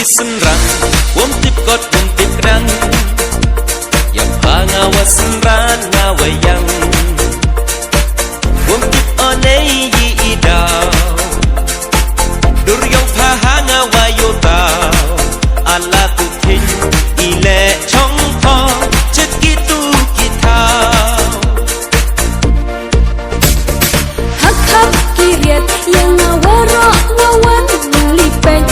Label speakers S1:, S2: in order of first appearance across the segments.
S1: Senrang, wom tip kot wom tip kedang, yang pangawa senran ngawayang, wom tip onei yi idau, dur yang pahanga wayotau, ala kutin ile chong po, cekitu kitau.
S2: Hak hak kiriat yang ngawarok ngawan melipeng.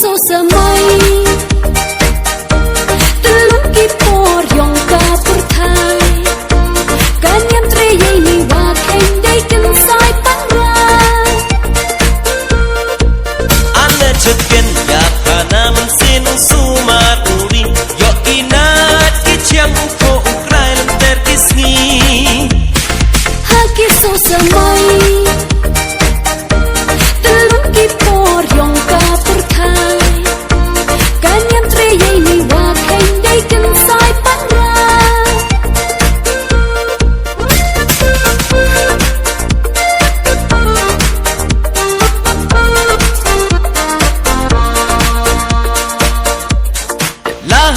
S2: So semai telung kipor yang kapurtai kan yang treyai ni wakeng dai kensai pangrang
S1: ane cekin ya kana mensin sumaturi yo inat kiciang ko ukrain terkisni
S2: haki so semai telung kipor yang kapurtai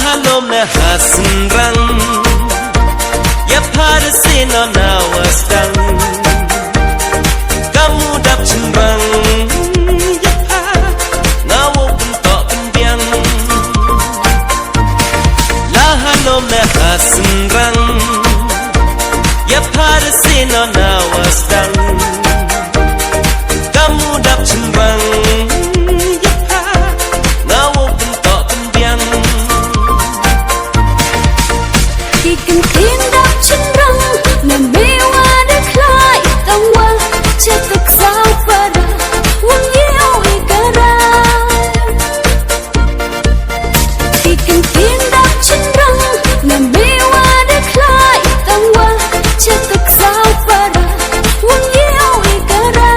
S1: Halom na hasenrang ya parsino na wasdang kamu dap cenrang ya ngawo bentok penbiang la halom na hasenrang ya parsino na wasdang kamu dap cenrang
S2: Ikan tindak cenderung memewa deklai tawa cetuk sau pada wang yau ikara. Ikan tindak cenderung memewa deklai tawa cetuk sau pada wang yau ikara.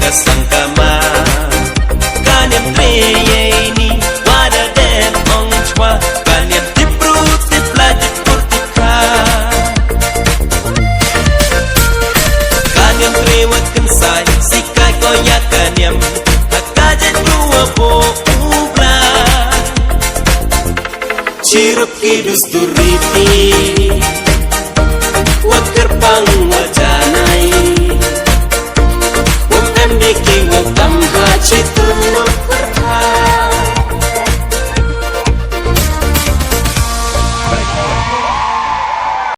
S1: Sangkama kanem treye ni wada den ong chwa Cirup kidus turiti Wakar pang wajanai Wam emdiki wam tamha cita